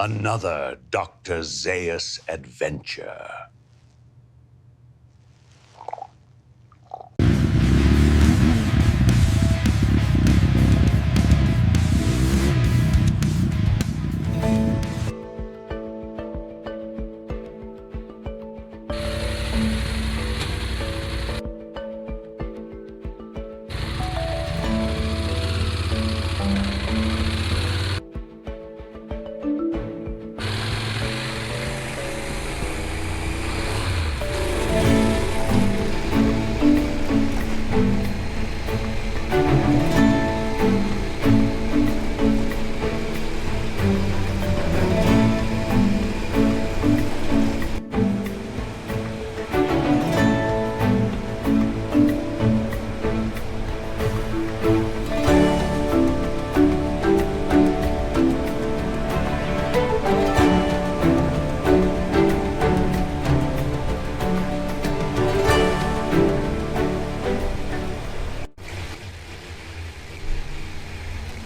Another Dr. Zaius adventure.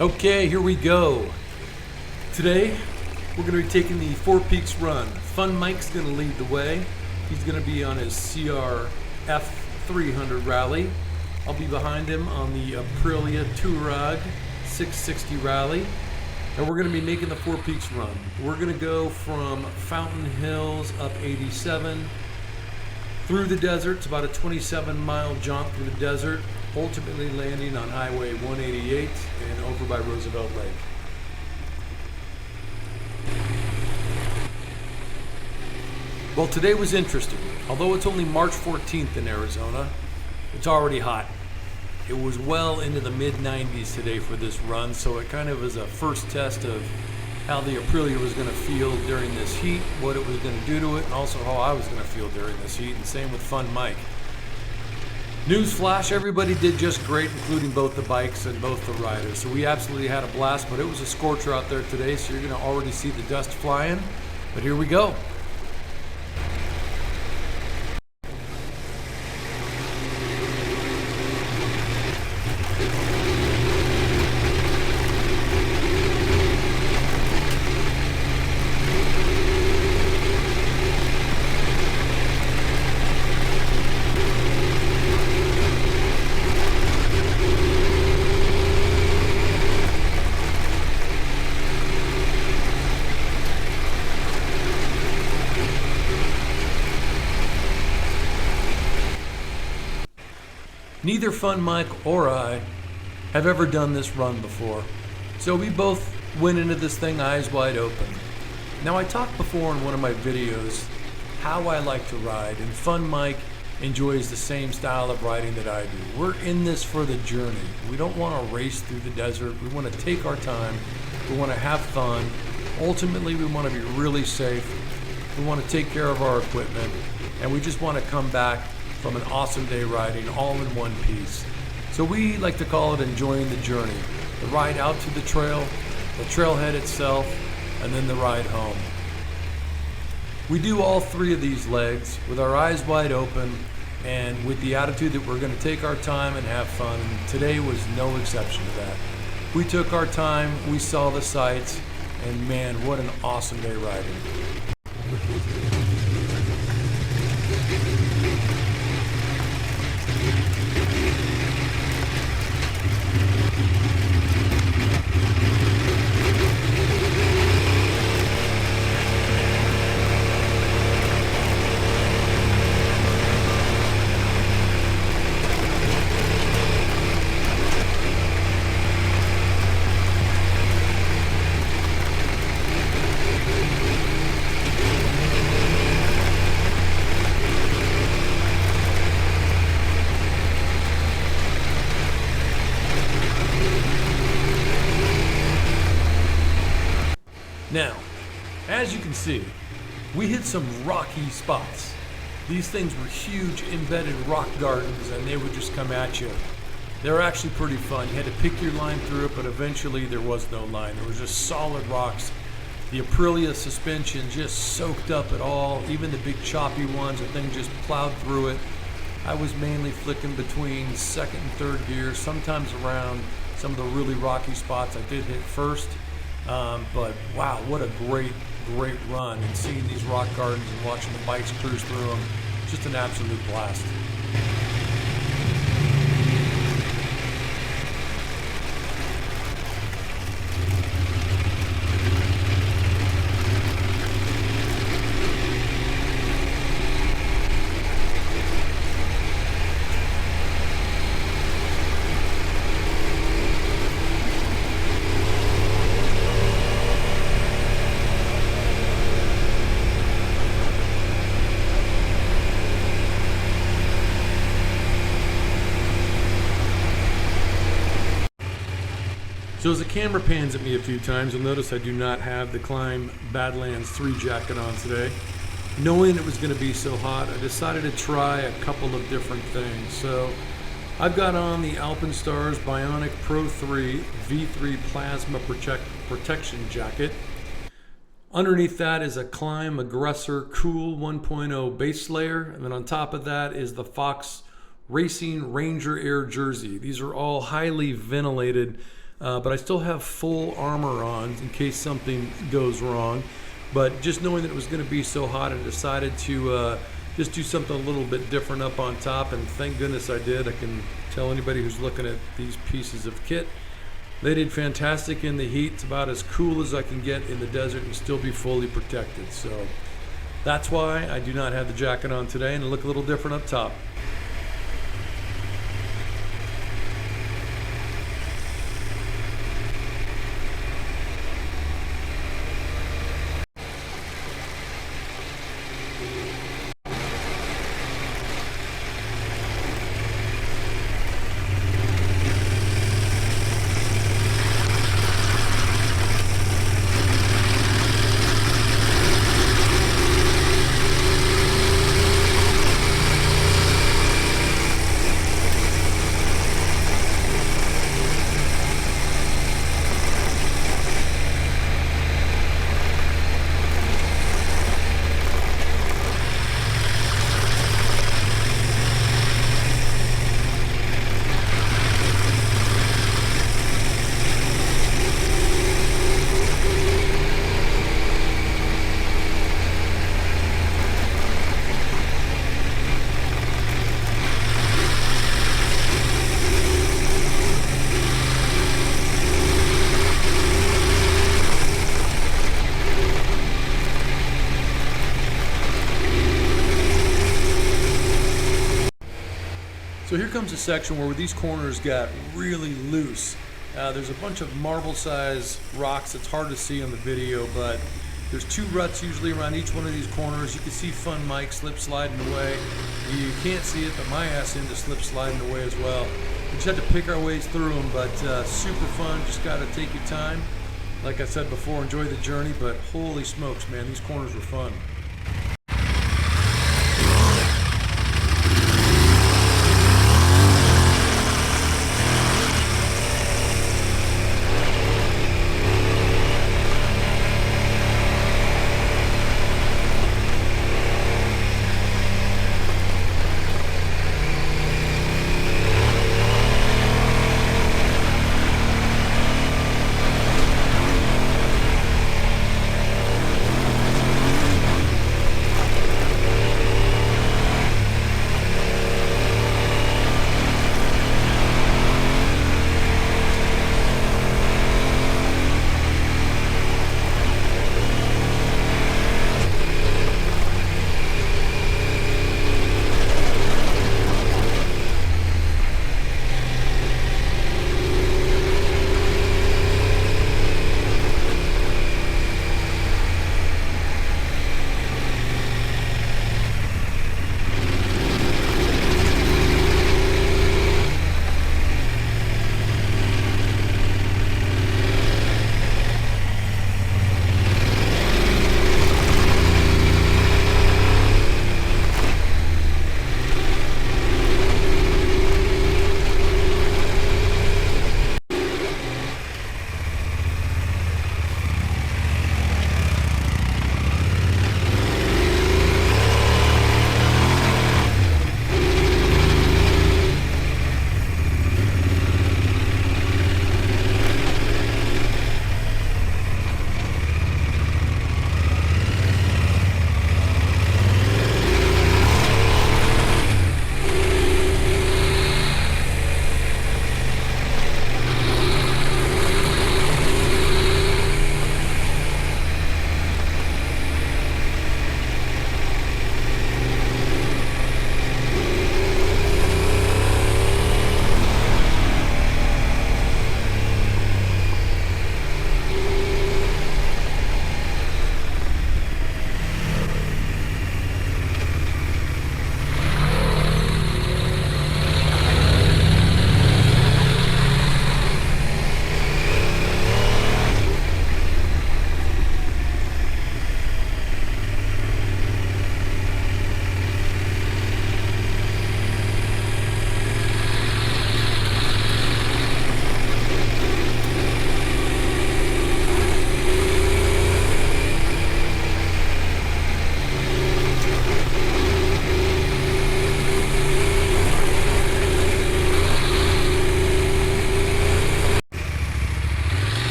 Okay, here we go. Today, we're going to be taking the Four Peaks run. Fun Mike's going to lead the way. He's going to be on his CRF300 Rally. I'll be behind him on the Aprilia Tuareg 660 Rally. And we're going to be making the Four Peaks run. We're going to go from Fountain Hills up 87 through the desert. It's about a 27-mile jaunt through the desert, ultimately landing on Highway 188 and over by Roosevelt Lake. Well, today was interesting. Although it's only March 14th in Arizona, it's already hot. It was well into the mid-90s today for this run, so it kind of was a first test of how the Aprilia was going to feel during this heat, what it was going to do to it, and also how I was going to feel during this heat, and same with Fun Mike. Newsflash, everybody did just great, including both the bikes and both the riders. So we absolutely had a blast, but it was a scorcher out there today, so you're going to already see the dust flying. But here we go. Neither Fun Mike or I have ever done this run before, so we both went into this thing eyes wide open. Now, I talked before in one of my videos how I like to ride, and Fun Mike enjoys the same style of riding that I do. We're in this for the journey. We don't want to race through the desert. We want to take our time. We want to have fun. Ultimately, we want to be really safe. We want to take care of our equipment, and we just want to come back from an awesome day riding all in one piece. So we like to call it enjoying the journey. The ride out to the trail, the trailhead itself, and then the ride home. We do all three of these legs with our eyes wide open and with the attitude that we're going to take our time and have fun. And today was no exception to that. We took our time, we saw the sights, and man, what an awesome day riding. Now, as you can see, we hit some rocky spots. These things were huge embedded rock gardens, and they would just come at you. They were actually pretty fun. You had to pick your line through it, but eventually there was no line. There was just solid rocks. The Aprilia suspension just soaked up it all. Even the big choppy ones, the thing just plowed through it. I was mainly flicking between second and third gear, sometimes around some of the really rocky spots I did hit first. But wow, what a great run, and seeing these rock gardens and watching the bikes cruise through them, just an absolute blast. So as the camera pans at me a few times, you'll notice I do not have the Climb Badlands 3 jacket on today. Knowing it was going to be so hot, I decided to try a couple of different things. So I've got on the Alpenstars Bionic Pro 3 V3 Plasma Protection Jacket. Underneath that is a Climb Aggressor Cool 1.0 base layer, and then on top of that is the Fox Racing Ranger Air jersey. These are all highly ventilated, but I still have full armor on in case something goes wrong. But just knowing that it was going to be so hot, I decided to just do something a little bit different up on top, and thank goodness I did. I can tell anybody who's looking at these pieces of kit, they did fantastic in the heat. It's about as cool as I can get in the desert and still be fully protected. So that's why I do not have the jacket on today, and I look a little different up top. So here comes a section where these corners got really loose. There's a bunch of marble-sized rocks. It's hard to see on the video, but there's 2 ruts usually around each one of these corners. You can see Fun Mike slip sliding away. You can't see it, but my ass into slip sliding away as well. We just had to pick our ways through them, but super fun. Just got to take your time. Like I said before, enjoy the journey, but holy smokes, man, these corners were fun.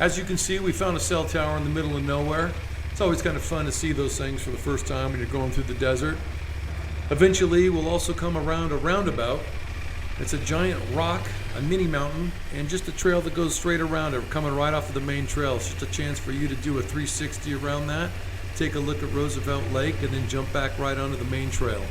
As you can see, we found a cell tower in the middle of nowhere. It's always kind of fun to see those things for the first time when you're going through the desert. Eventually, we'll also come around a roundabout. It's a giant rock, a mini mountain, and just a trail that goes straight around it, coming right off of the main trail. It's just a chance for you to do a 360 around that, take a look at Roosevelt Lake, and then jump back right onto the main trail.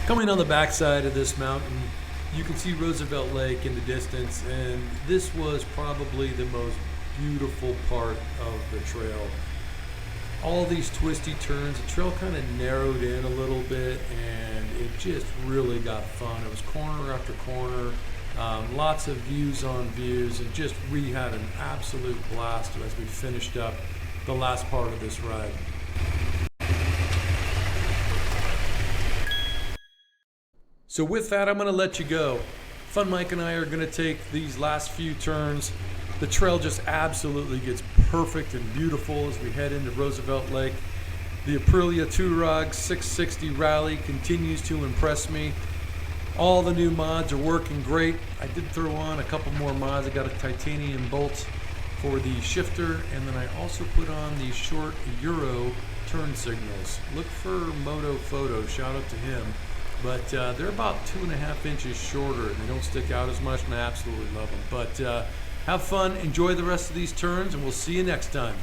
Coming on the backside of this mountain, you can see Roosevelt Lake in the distance, and this was probably the most beautiful part of the trail. All these twisty turns, the trail kind of narrowed in a little bit, and it just really got fun. It was corner after corner, lots of views on views, and just we had an absolute blast as we finished up the last part of this ride. So with that, I'm going to let you go. Fun Mike and I are going to take these last few turns. The trail just absolutely gets perfect and beautiful as we head into Roosevelt Lake. The Aprilia Tuareg 660 Rally continues to impress me. All the new mods are working great. I did throw on a couple more mods. I got a titanium bolt for the shifter, and then I also put on the short Euro turn signals. Look for Moto Photo, shout out to him. But they're about 2.5 inches shorter, and they don't stick out as much, and I absolutely love them. But have fun, enjoy the rest of these turns, and we'll see you next time.